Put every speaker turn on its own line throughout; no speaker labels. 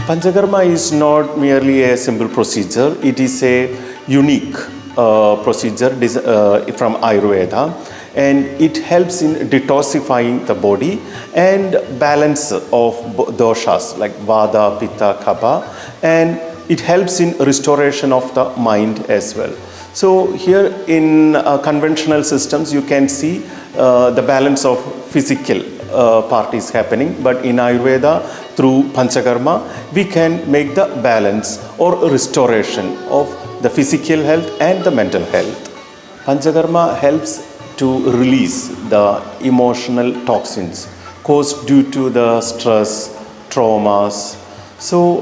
Panchakarma is not merely a simple procedure, it is a unique procedure from Ayurveda, and it helps in detoxifying the body and balance of doshas like Vata, Pitta, Kapha, and it helps in restoration of the mind as well. So here in conventional systems you can see the balance of physical part is happening, but in Ayurveda through Panchakarma we can make the balance or restoration of the physical health and the mental health. Panchakarma helps to release the emotional toxins caused due to the stress, traumas. So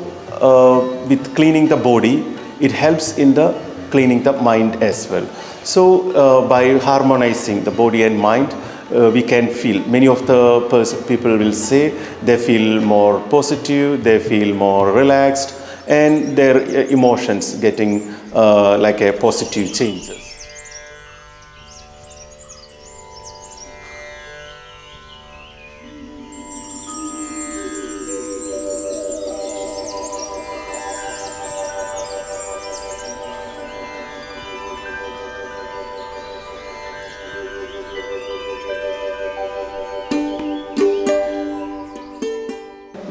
with cleaning the body, it helps in the cleaning the mind as well. So by harmonizing the body and mind, we can feel, many of the people will say they feel more positive, they feel more relaxed, and their emotions getting like a positive changes.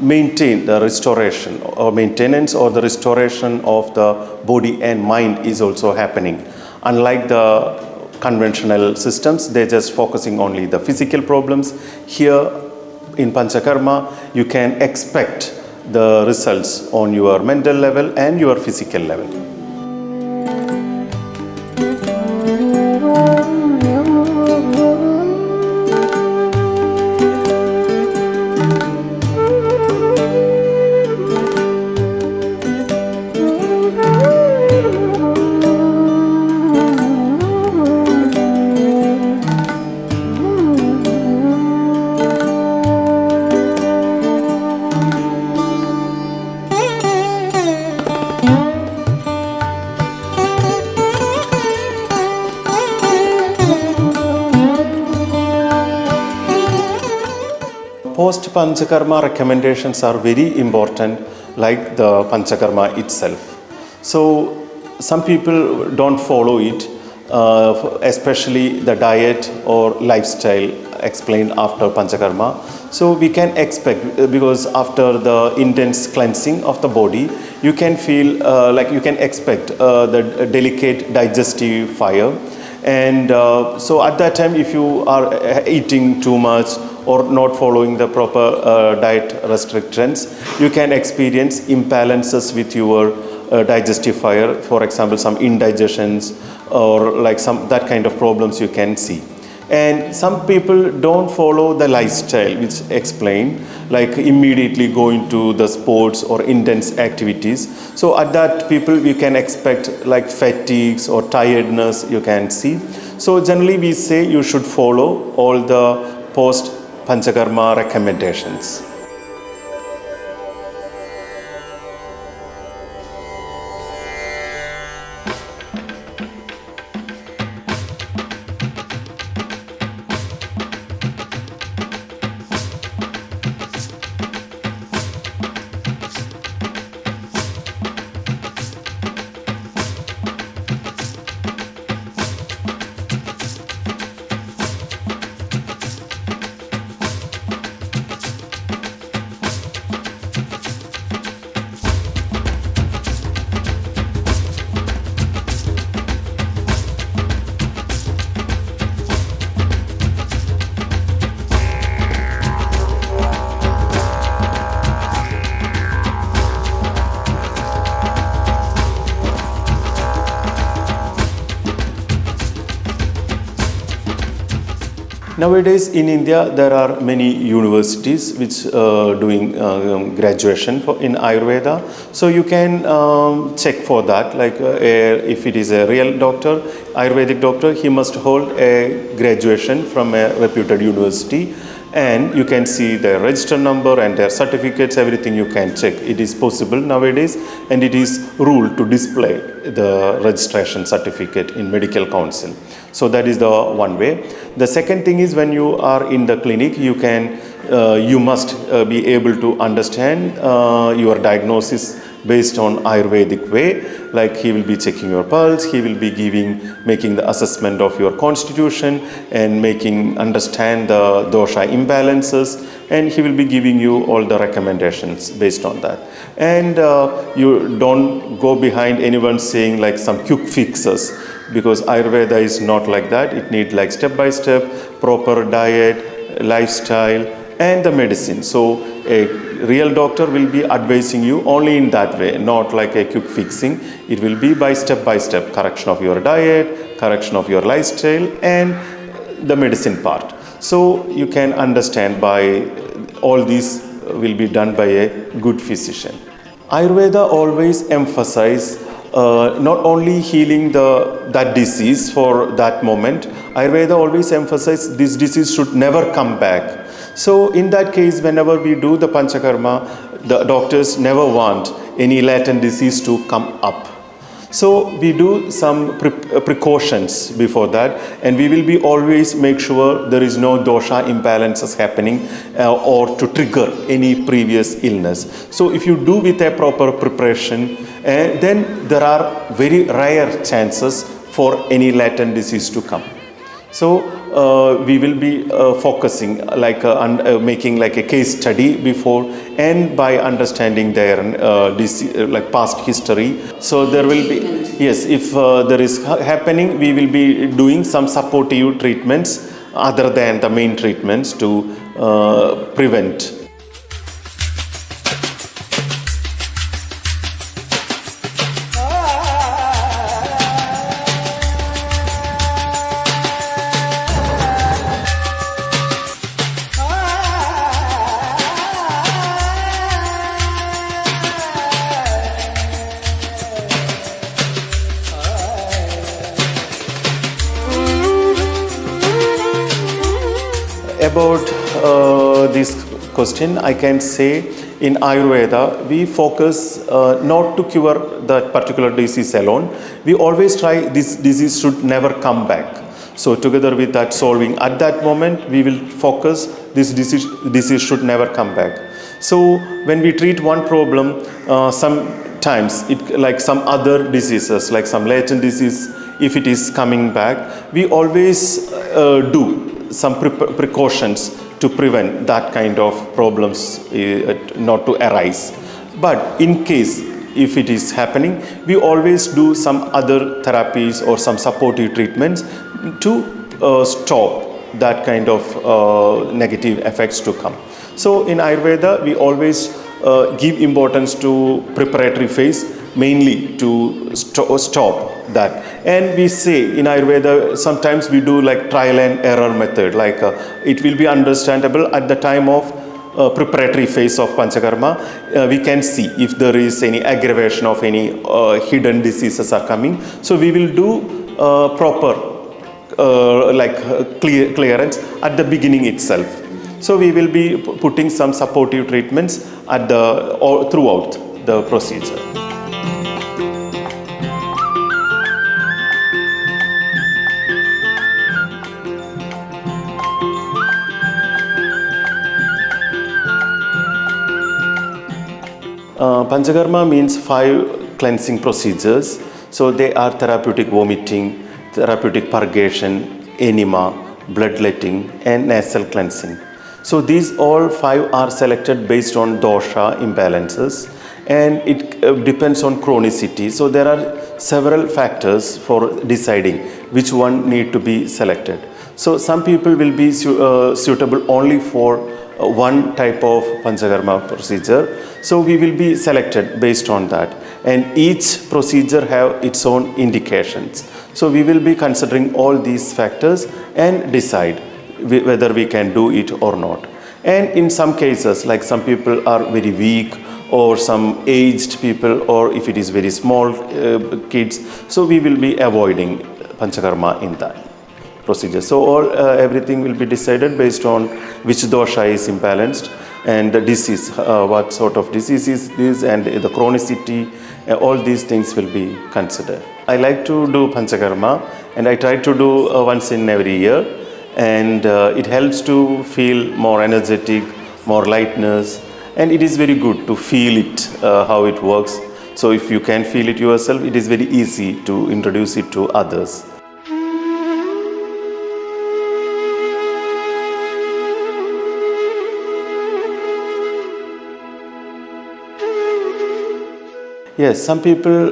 Maintain the restoration or maintenance or the restoration of the body and mind is also happening. Unlike the conventional systems, they're just focusing only the physical problems. Here in Panchakarma, you can expect the results on your mental level and your physical level. Post Panchakarma recommendations are very important, like the Panchakarma itself. So some people don't follow it, especially the diet or lifestyle explained after Panchakarma. So we can expect, because after the intense cleansing of the body, you can feel like you can expect the delicate digestive fire. And so at that time, if you are eating too much or not following the proper diet restrictions, you can experience imbalances with your digestive fire. For example, some indigestions or like some that kind of problems you can see. And some people don't follow the lifestyle which explained, like immediately going to the sports or intense activities. So at that people we can expect like fatigues or tiredness you can see. So generally we say you should follow all the post Panchakarma recommendations. Nowadays in India there are many universities which doing graduation in Ayurveda. So you can check for that, like if it is a real doctor, Ayurvedic doctor, he must hold a graduation from a reputed university, and you can see their register number and their certificates, everything you can check. It is possible nowadays, and it is ruled to display the registration certificate in medical council. So that is the one way. The second thing is, when you are in the clinic, you can you must be able to understand your diagnosis based on Ayurvedic way. Like he will be checking your pulse, he will be making the assessment of your constitution and understand the dosha imbalances, and he will be giving you all the recommendations based on that. And you don't go behind anyone saying like some quick fixes, because Ayurveda is not like that. It needs like step by step, proper diet, lifestyle, and the medicine. So a real doctor will be advising you only in that way, not like a quick fixing. It will be by step correction of your diet, correction of your lifestyle, and the medicine part. So you can understand by all these will be done by a good physician. Ayurveda always emphasize not only healing that disease for that moment. Ayurveda always emphasizes this disease should never come back. So in that case, whenever we do the Panchakarma, the doctors never want any latent disease to come up. So we do some precautions before that, and we will be always make sure there is no dosha imbalances happening or to trigger any previous illness. So if you do with a proper preparation, then there are very rare chances for any latent disease to come. So we will be focusing like making like a case study before, and by understanding their like past history. So there will be, yes, if there is happening, we will be doing some supportive treatments other than the main treatments to prevent. About this question, I can say in Ayurveda, we focus not to cure that particular disease alone. We always try this disease should never come back. So together with that solving at that moment, we will focus this disease should never come back. So when we treat one problem, sometimes it like some other diseases, like some latent disease, if it is coming back, we always do some precautions to prevent that kind of problems not to arise. But in case if it is happening, we always do some other therapies or some supportive treatments to stop that kind of negative effects to come. So in Ayurveda, we always give importance to preparatory phase, mainly to stop that. And we say in Ayurveda, sometimes we do like trial and error method, like it will be understandable at the time of preparatory phase of Panchakarma. We can see if there is any aggravation of any hidden diseases are coming. So we will do proper clearance at the beginning itself. So we will be putting some supportive treatments at throughout the procedure. Panchakarma means 5 cleansing procedures. So they are therapeutic vomiting, therapeutic purgation, enema, bloodletting, and nasal cleansing. So these all 5 are selected based on dosha imbalances, and it depends on chronicity. So there are several factors for deciding which one need to be selected. So some people will be suitable only for one type of Panchakarma procedure. So we will be selected based on that, and each procedure have its own indications. So we will be considering all these factors and decide whether we can do it or not. And in some cases, like some people are very weak, or some aged people, or if it is very small kids, so we will be avoiding Panchakarma in that procedure. So everything will be decided based on which dosha is imbalanced, and the disease, what sort of disease is this, and the chronicity, all these things will be considered. I like to do Panchakarma, and I try to do once in every year, and it helps to feel more energetic, more lightness, and it is very good to feel it, how it works. So if you can feel it yourself, it is very easy to introduce it to others. Yes, some people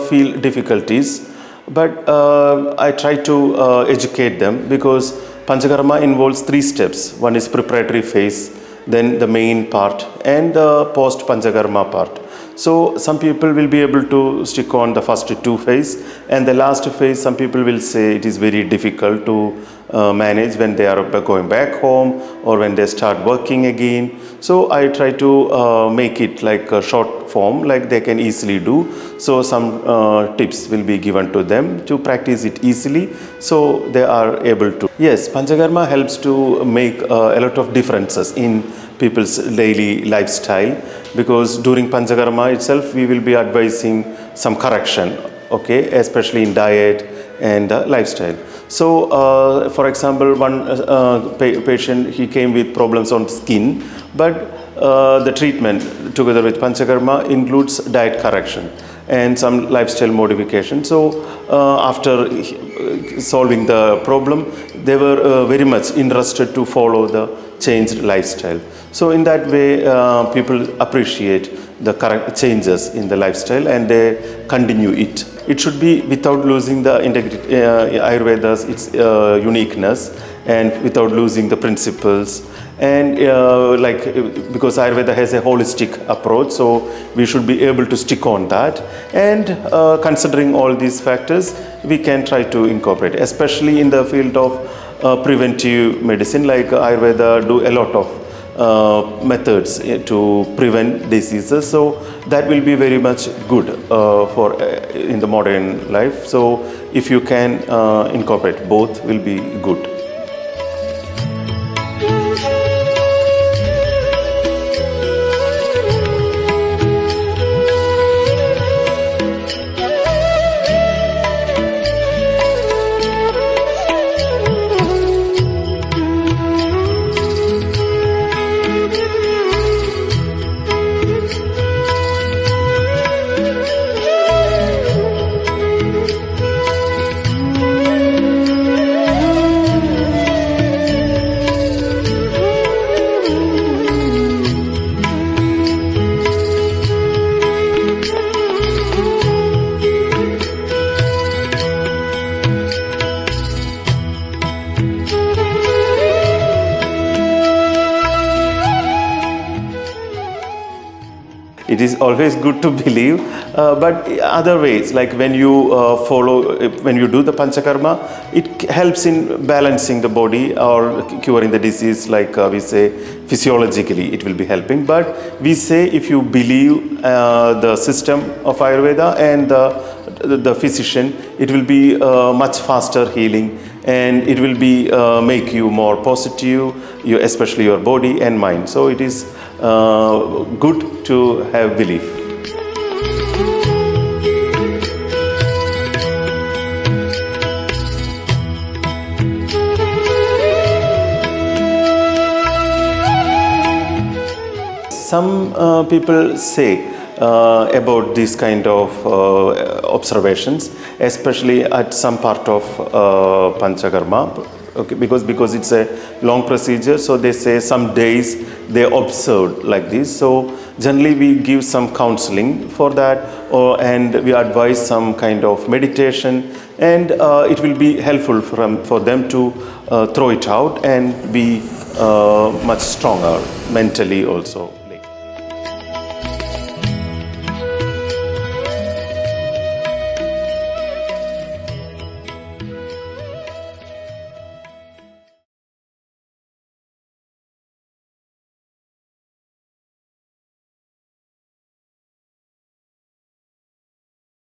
feel difficulties, but I try to educate them, because Panchakarma involves 3 steps. One is preparatory phase, then the main part, and the post Panchakarma part. So some people will be able to stick on the first 2 phase, and the last phase some people will say it is very difficult to manage when they are going back home or when they start working again. So I try to make it like a short form, like they can easily do. So some tips will be given to them to practice it easily, so they are able to. Yes, Panchakarma helps to make a lot of differences in people's daily lifestyle, because during Panchakarma itself we will be advising some correction, okay, especially in diet and lifestyle. So for example, one patient, he came with problems on skin, but the treatment together with Panchakarma includes diet correction and some lifestyle modification. So after solving the problem, they were very much interested to follow the changed lifestyle. So in that way, people appreciate the correct changes in the lifestyle and they continue it. It should be without losing the integrity, Ayurveda's its uniqueness, and without losing the principles. And because Ayurveda has a holistic approach, so we should be able to stick on that. And considering all these factors, we can try to incorporate, especially in the field of preventive medicine. Like Ayurveda do a lot of methods to prevent diseases, so that will be very much good for in the modern life. So if you can incorporate both, will be good. It is always good to believe, but other ways, like when you when you do the Panchakarma, it helps in balancing the body or curing the disease, like we say physiologically it will be helping. But we say if you believe the system of Ayurveda and the physician, it will be much faster healing, and it will be make you more positive, especially your body and mind. So it is good to have belief. Some people say about these kind of observations, especially at some part of Panchakarma, okay, because it's a long procedure, so they say some days they observe like this. So generally we give some counseling for that, and we advise some kind of meditation, and it will be helpful for them to throw it out and be much stronger mentally also.